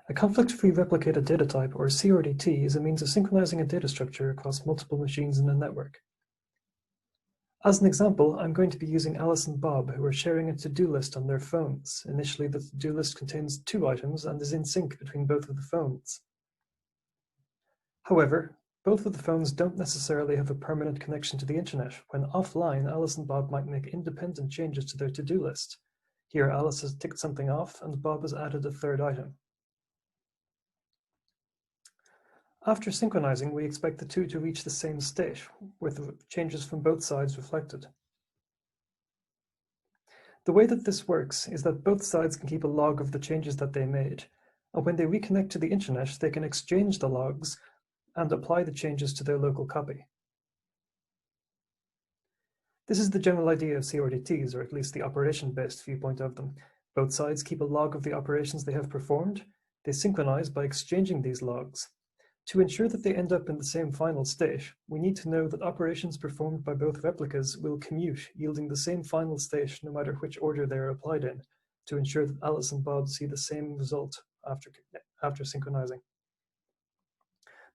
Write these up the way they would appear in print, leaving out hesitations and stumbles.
A conflict-free replicated data type, or CRDT, is a means of synchronizing a data structure across multiple machines in a network. As an example, I'm going to be using Alice and Bob, who are sharing a to-do list on their phones. Initially, the to-do list contains 2 items and is in sync between both of the phones. However, both of the phones don't necessarily have a permanent connection to the internet. When offline, Alice and Bob might make independent changes to their to-do list. Here, Alice has ticked something off and Bob has added a 3rd item. After synchronizing, we expect the 2 to reach the same state, with the changes from both sides reflected. The way that this works is that both sides can keep a log of the changes that they made, and when they reconnect to the internet, they can exchange the logs and apply the changes to their local copy. This is the general idea of CRDTs, or at least the operation-based viewpoint of them. Both sides keep a log of the operations they have performed. They synchronize by exchanging these logs. To ensure that they end up in the same final state, we need to know that operations performed by both replicas will commute, yielding the same final state no matter which order they are applied in, to ensure that Alice and Bob see the same result after synchronizing.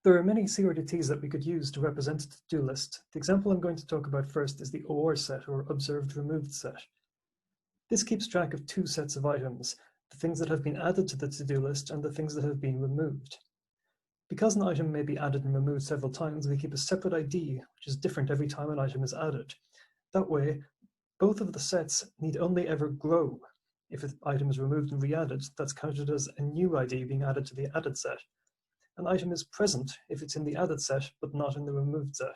There are many CRDTs that we could use to represent a to-do list. The example I'm going to talk about first is the OR set, or observed removed set. This keeps track of 2 sets of items, the things that have been added to the to-do list and the things that have been removed. Because an item may be added and removed several times, we keep a separate ID, which is different every time an item is added. That way, both of the sets need only ever grow. If an item is removed and re-added, that's counted as a new ID being added to the added set. An item is present if it's in the added set, but not in the removed set.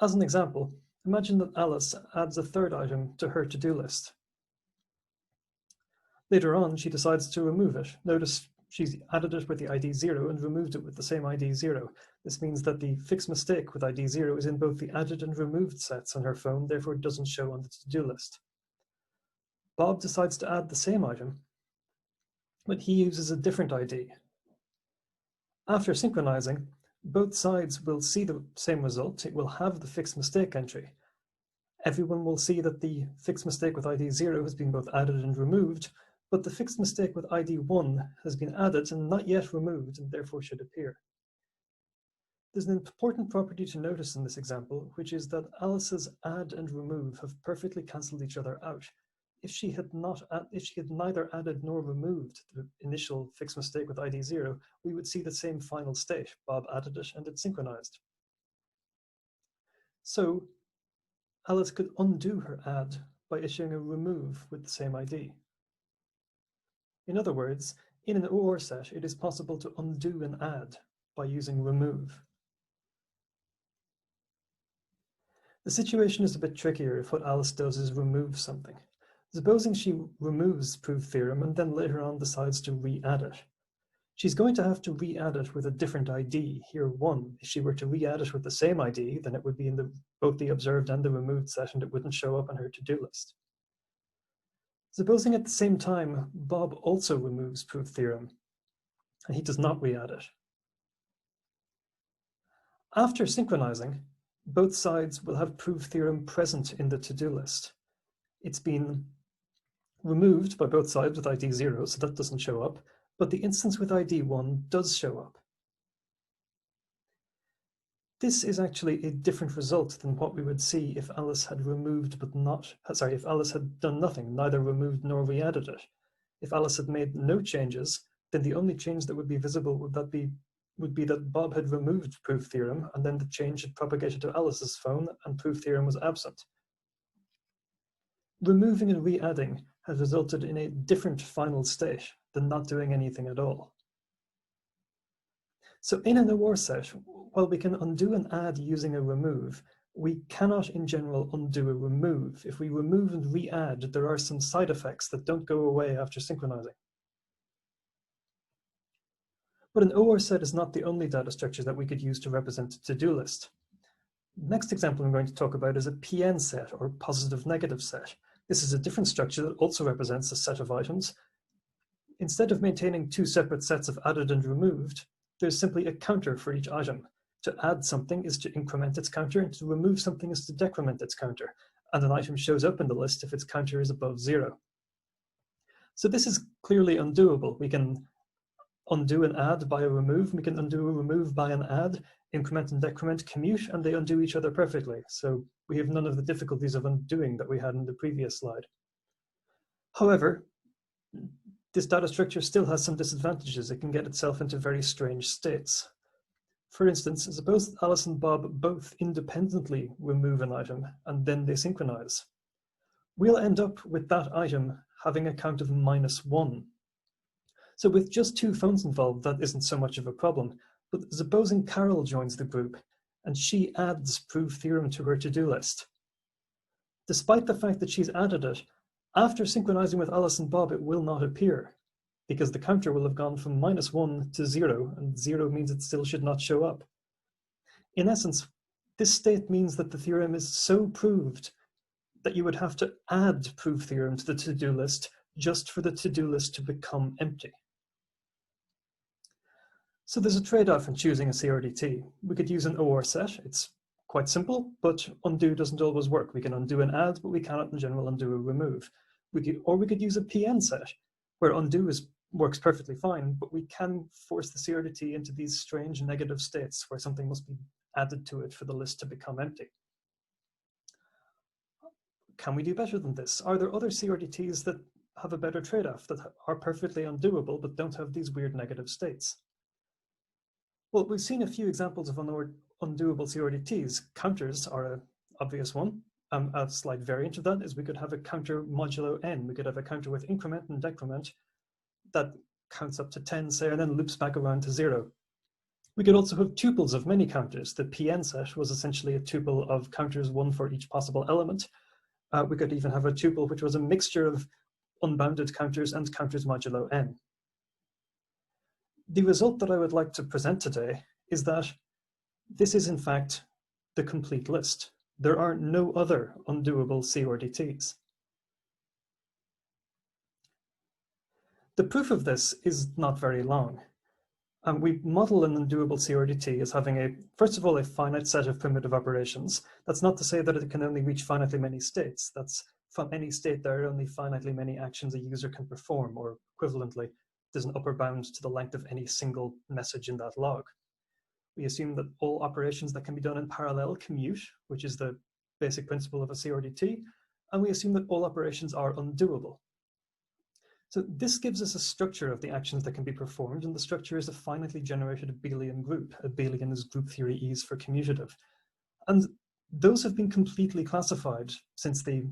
As an example, imagine that Alice adds a 3rd item to her to-do list. Later on, she decides to remove it. Notice she's added it with the ID 0 and removed it with the same ID 0. This means that the fixed mistake with ID 0 is in both the added and removed sets on her phone, therefore it doesn't show on the to-do list. Bob decides to add the same item, but he uses a different ID. After synchronizing, both sides will see the same result. It will have the fixed mistake entry. Everyone will see that the fixed mistake with ID 0 has been both added and removed, but the fixed mistake with ID 1 has been added and not yet removed, and therefore should appear. There's an important property to notice in this example, which is that Alice's add and remove have perfectly cancelled each other out. If she had neither added nor removed the initial fixed mistake with ID 0, we would see the same final state. Bob added it and it synchronized. So Alice could undo her add by issuing a remove with the same ID. In other words, in an OR set, it is possible to undo an add by using remove. The situation is a bit trickier if what Alice does is remove something. Supposing she removes proof theorem and then later on decides to re-add it. She's going to have to re-add it with a different ID, here 1. If she were to re-add it with the same ID, then it would be in both the observed and the removed set, and it wouldn't show up on her to-do list. Supposing at the same time, Bob also removes proof theorem, and he does not re-add it. After synchronizing, both sides will have proof theorem present in the to-do list. It's been removed by both sides with ID 0, so that doesn't show up, but the instance with ID 1 does show up. This is actually a different result than what we would see if Alice had removed if Alice had done nothing, neither removed nor re-added it. If Alice had made no changes, then the only change that would be visible would be that Bob had removed proof theorem, and then the change had propagated to Alice's phone and proof theorem was absent. Removing and re-adding has resulted in a different final state than not doing anything at all. So in an OR set, while we can undo an add using a remove, we cannot in general undo a remove. If we remove and re-add, there are some side effects that don't go away after synchronizing. But an OR set is not the only data structure that we could use to represent a to-do list. The next example I'm going to talk about is a PN set, or positive-negative set. This is a different structure that also represents a set of items. Instead of maintaining 2 separate sets of added and removed, there's simply a counter for each item. To add something is to increment its counter, and to remove something is to decrement its counter, and an item shows up in the list if its counter is above 0. So this is clearly undoable. We can undo an add by a remove. We can undo a remove by an add, increment and decrement commute, and they undo each other perfectly. So we have none of the difficulties of undoing that we had in the previous slide. However, this data structure still has some disadvantages. It can get itself into very strange states. For instance, suppose Alice and Bob both independently remove an item and then they synchronize. We'll end up with that item having a count of -1. So with just 2 phones involved, that isn't so much of a problem. But supposing Carol joins the group and she adds prove theorem to her to-do list. Despite the fact that she's added it, after synchronizing with Alice and Bob, it will not appear because the counter will have gone from -1 to 0, and 0 means it still should not show up. In essence, this state means that the theorem is so proved that you would have to add prove theorem to the to-do list just for the to-do list to become empty. So there's a trade-off in choosing a CRDT. We could use an OR set. It's quite simple, but undo doesn't always work. We can undo an add, but we cannot in general undo a remove. We could use a PN set, where undo works perfectly fine, but we can force the CRDT into these strange negative states where something must be added to it for the list to become empty. Can we do better than this? Are there other CRDTs that have a better trade-off, that are perfectly undoable but don't have these weird negative states? Well, we've seen a few examples of undoable CRDTs. Counters are an obvious one. A slight variant of that is we could have a counter modulo n. We could have a counter with increment and decrement that counts up to 10, say, and then loops back around to 0. We could also have tuples of many counters. The PN set was essentially a tuple of counters, one for each possible element. We could even have a tuple which was a mixture of unbounded counters and counters modulo n. The result that I would like to present today is that this is in fact the complete list. There are no other undoable CRDTs. The proof of this is not very long. We model an undoable CRDT as having first of all, a finite set of primitive operations. That's not to say that it can only reach finitely many states. That's from any state there are only finitely many actions a user can perform, or equivalently, there's an upper bound to the length of any single message in that log. We assume that all operations that can be done in parallel commute, which is the basic principle of a CRDT, and we assume that all operations are undoable. So this gives us a structure of the actions that can be performed, and the structure is a finitely generated abelian group. Abelian is group theory ease for commutative. And those have been completely classified since the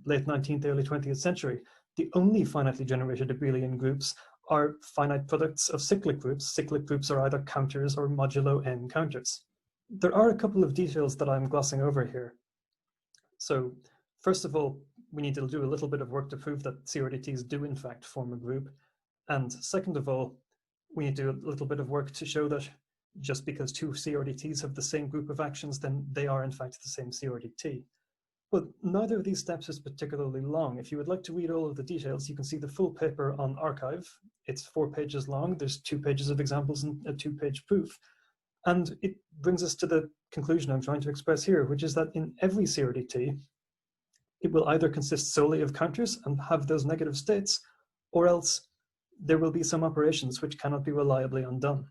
late 19th, early 20th century. The only finitely generated abelian groups are finite products of cyclic groups. Cyclic groups are either counters or modulo n counters. There are a couple of details that I'm glossing over here. So first of all, we need to do a little bit of work to prove that CRDTs do in fact form a group. And second of all, we need to do a little bit of work to show that just because 2 CRDTs have the same group of actions, then they are in fact the same CRDT. But neither of these steps is particularly long. If you would like to read all of the details, you can see the full paper on arXiv. It's 4 pages long. There's 2 pages of examples and a 2-page proof. And it brings us to the conclusion I'm trying to express here, which is that in every CRDT, it will either consist solely of counters and have those negative states, or else there will be some operations which cannot be reliably undone.